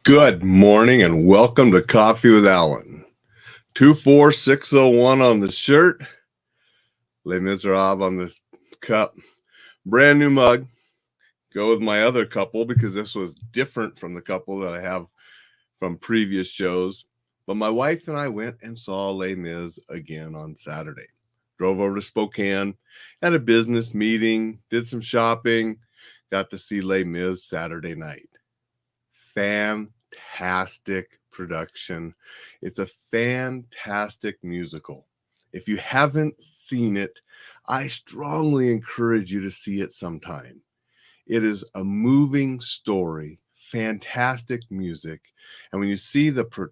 Good morning and welcome to Coffee with Alain. 24601 on the shirt, Les Miserables on the cup. Brand new mug. Go with my other couple because this was different from the couple that I have from previous shows. But my wife and I went and saw Les Mis again on Saturday. Drove over to Spokane, had a business meeting, did some shopping, got to see Les Mis Saturday night. Fantastic production. It's a fantastic musical. If you haven't seen it, I strongly encourage you to see it sometime. It is a moving story, fantastic music, and when you see the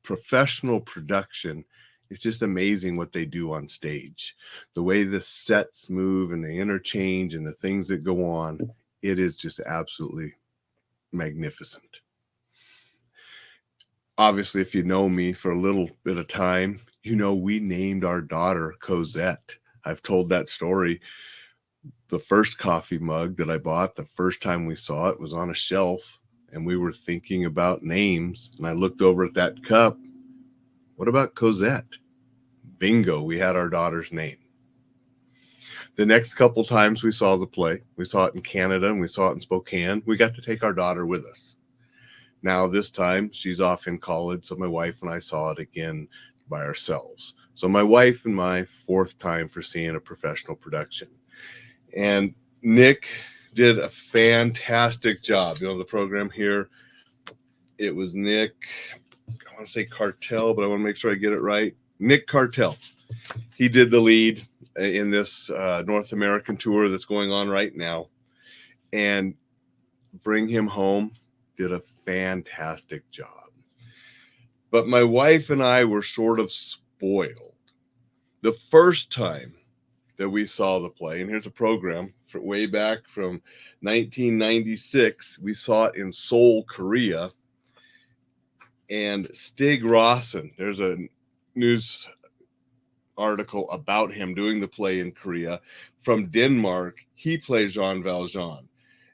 professional production, it's just amazing what they do on stage. The way the sets move and the interchange and the things that go on, it is just absolutely magnificent. Obviously, if you know me for a little bit of time, you know we named our daughter Cosette. I've told that story. The first coffee mug that I bought, the first time we saw it, was on a shelf, and we were thinking about names, and I looked over at that cup. What about Cosette? Bingo, we had our daughter's name. The next couple times we saw the play, we saw it in Canada and we saw it in Spokane. We got to take our daughter with us. Now this time she's off in college, so my wife and I saw it again by ourselves. So my wife and my fourth time for seeing a professional production. And Nick did a fantastic job. You know, the program here, it was Nick, I want to say Cartel, but I want to make sure I get it right. Nick Cartel. He did the lead in this North American tour that's going on right now. And Bring Him Home did a fantastic job. But my wife and I were sort of spoiled. The first time that we saw the play, and here's a program from way back from 1996, we saw it in Seoul, Korea. And Stig Rossen, there's a news article about him doing the play in Korea. From Denmark, he plays Jean Valjean.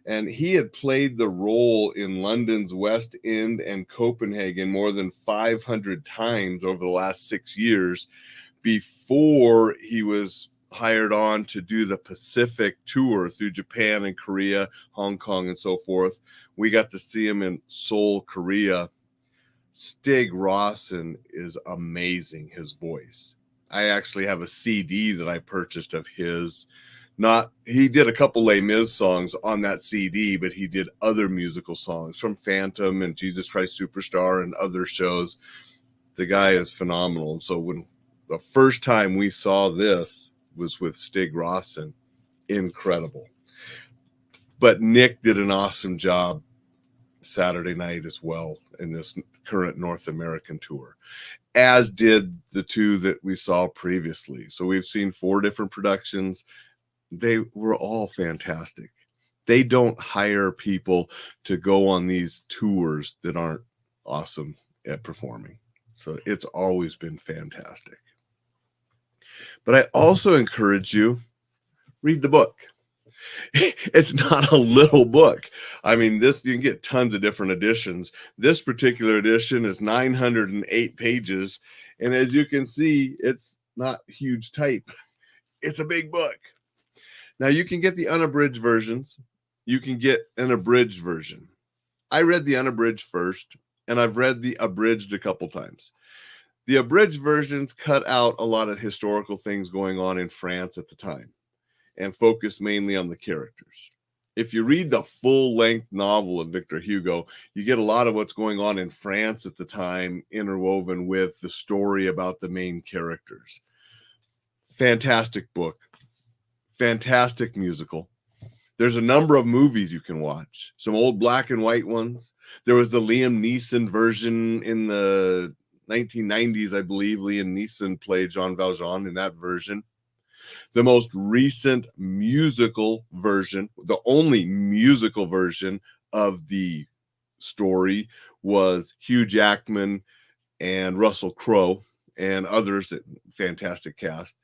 And he had played the role in London's West End and Copenhagen more than 500 times over the last 6 years before he was hired on to do the Pacific tour through Japan and Korea, Hong Kong, and so forth. We got to see him in Seoul, Korea. Stig Rossen is amazing, his voice. I actually have a CD that I purchased of his. He did a couple Les Mis songs on that CD, but he did other musical songs from Phantom and Jesus Christ Superstar and other shows. The guy is phenomenal. And so when the first time we saw this was with Stig Rossen, incredible. But Nick did an awesome job Saturday night as well in this current North American tour, as did the two that we saw previously. So we've seen 4 different productions. They were all fantastic. They don't hire people to go on these tours that aren't awesome at performing. So it's always been fantastic. But I also encourage you, read the book. It's not a little book. I mean, you can get tons of different editions. This particular edition is 908 pages. And as you can see, it's not huge type. It's a big book. Now, you can get the unabridged versions. You can get an abridged version. I read the unabridged first, and I've read the abridged a couple times. The abridged versions cut out a lot of historical things going on in France at the time and focus mainly on the characters. If you read the full-length novel of Victor Hugo, you get a lot of what's going on in France at the time interwoven with the story about the main characters. Fantastic book. Fantastic musical. There's a number of movies you can watch. Some old black and white ones. There was the Liam Neeson version in the 1990s, I believe. Liam Neeson played Jean Valjean in that version. The most recent musical version, the only musical version of the story, was Hugh Jackman and Russell Crowe and others. Fantastic cast.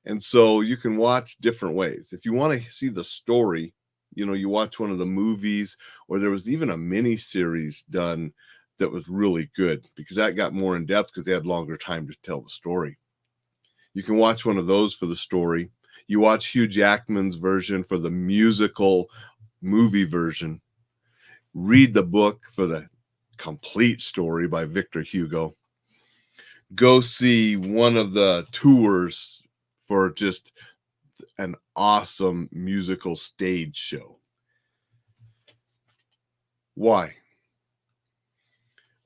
And so you can watch different ways. If you want to see the story, you watch one of the movies, or there was even a mini series done that was really good, because that got more in depth because they had longer time to tell the story. You can watch one of those for the story. You watch Hugh Jackman's version for the musical movie version. Read the book for the complete story by Victor Hugo. Go see one of the tours for just an awesome musical stage show. Why?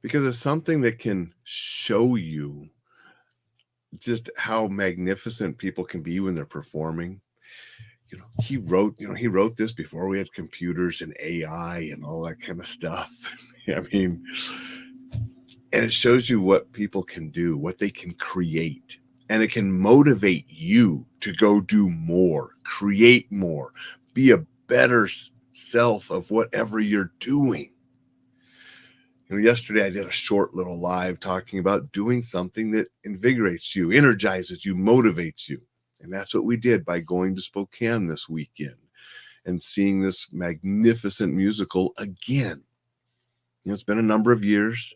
Because it's something that can show you just how magnificent people can be when they're performing. He wrote this before we had computers and AI and all that kind of stuff. I mean, and it shows you what people can do, what they can create, and it can motivate you to go do more, create more, be a better self of whatever you're doing. Yesterday I did a short little live talking about doing something that invigorates you, energizes you, motivates you. And that's what we did by going to Spokane this weekend and seeing this magnificent musical again. It's been a number of years.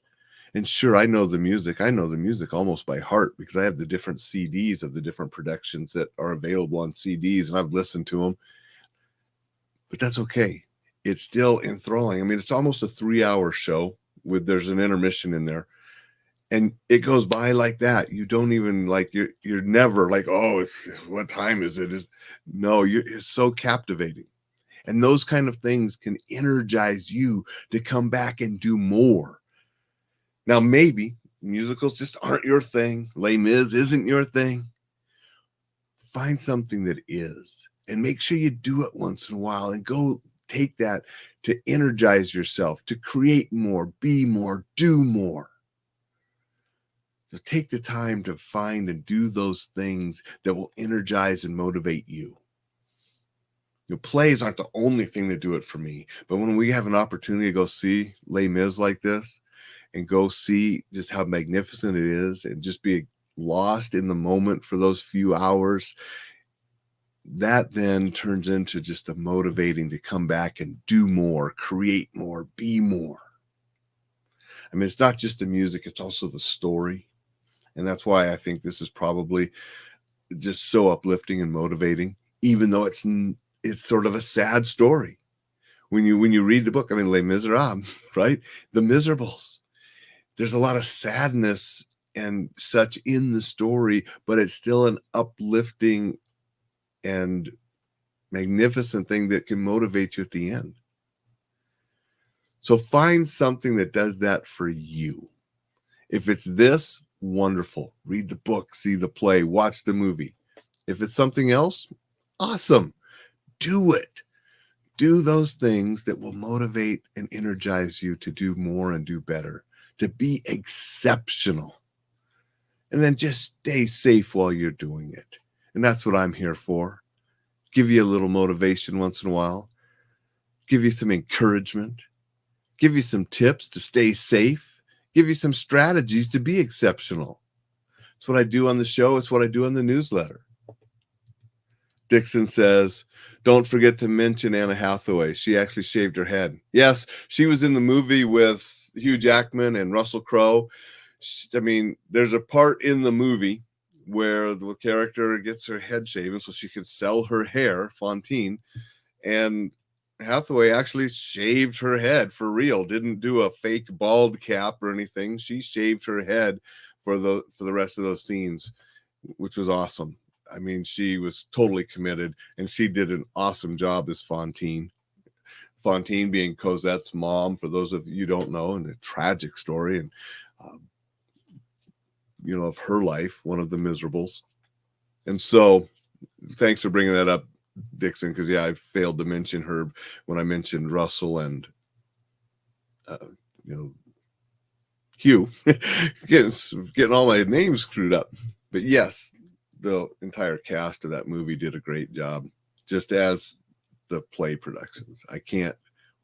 And sure, I know the music. I know the music almost by heart because I have the different CDs of the different productions that are available on CDs, and I've listened to them. But that's okay. It's still enthralling. I mean, it's almost a 3-hour show there's an intermission in there. And it goes by like that. You don't even you're never like, oh, what time is it? No, it's so captivating. And those kind of things can energize you to come back and do more. Now, maybe musicals just aren't your thing. Les Mis isn't your thing. Find something that is, and make sure you do it once in a while and go take that to energize yourself, to create more, be more, do more. So take the time to find and do those things that will energize and motivate you. Plays aren't the only thing that do it for me, but when we have an opportunity to go see Les Mis like this and go see just how magnificent it is and just be lost in the moment for those few hours, that then turns into just a motivating to come back and do more, create more, be more. I mean, it's not just the music, it's also the story. And that's why I think this is probably just so uplifting and motivating, even though it's sort of a sad story. When you read the book, I mean, Les Miserables, right? The Miserables. There's a lot of sadness and such in the story, but it's still an uplifting and magnificent thing that can motivate you at the end. So find something that does that for you. If it's this, wonderful. Read the book, see the play, watch the movie. If it's something else, awesome. Do it. Do those things that will motivate and energize you to do more and do better, to be exceptional. And then just stay safe while you're doing it. And that's what I'm here for. Give you a little motivation once in a while. Give you some encouragement. Give you some tips to stay safe. Give you some strategies to be exceptional. It's what I do on the show. It's what I do on the newsletter. Dixon says, don't forget to mention Anna Hathaway. She actually shaved her head. Yes, she was in the movie with Hugh Jackman and Russell Crowe. I mean, there's a part in the movie where the character gets her head shaven so she could sell her hair, Fontaine, and Hathaway actually shaved her head for real, didn't do a fake bald cap or anything. She shaved her head for the rest of those scenes, which was awesome. I mean, she was totally committed, and she did an awesome job as Fontaine. Fontaine being Cosette's mom, for those of you who don't know, and a tragic story, and of her life, one of the Miserables. And so thanks for bringing that up, Dixon, because I failed to mention her when I mentioned Russell and Hugh. getting all my names screwed up. But yes, the entire cast of that movie did a great job, just as the play productions. I can't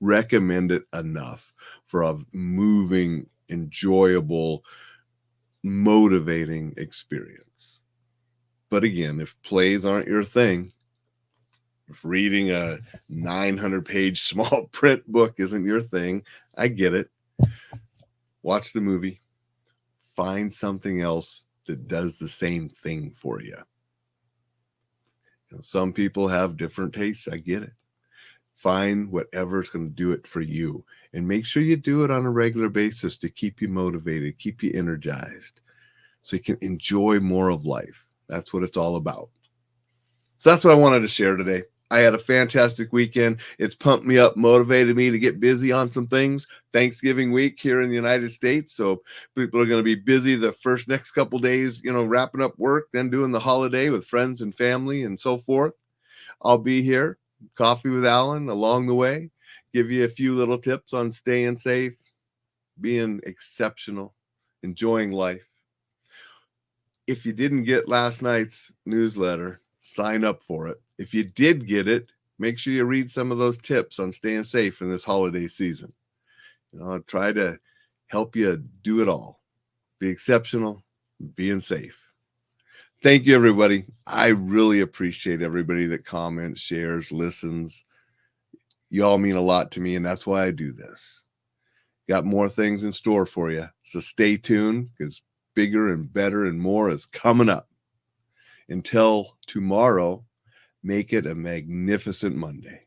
recommend it enough for a moving, enjoyable, motivating experience. But again, if plays aren't your thing, if reading a 900-page small print book isn't your thing, I get it. watch the movie, find something else that does the same thing for you. Some people have different tastes. I get it. Find whatever's going to do it for you, and make sure you do it on a regular basis to keep you motivated, keep you energized, so you can enjoy more of life. That's what it's all about. So that's what I wanted to share today. I had a fantastic weekend. It's pumped me up, motivated me to get busy on some things. Thanksgiving week here in the United States. So people are going to be busy the next couple days, wrapping up work, then doing the holiday with friends and family and so forth. I'll be here, Coffee with Alain, along the way, give you a few little tips on staying safe, being exceptional, enjoying life. If you didn't get last night's newsletter, sign up for it. If you did get it, make sure you read some of those tips on staying safe in this holiday season. I'll try to help you do it all. Be exceptional, being safe. Thank you, everybody. I really appreciate everybody that comments, shares, listens. You all mean a lot to me, and that's why I do this. Got more things in store for you. So stay tuned, because bigger and better and more is coming up. Until tomorrow, make it a magnificent Monday.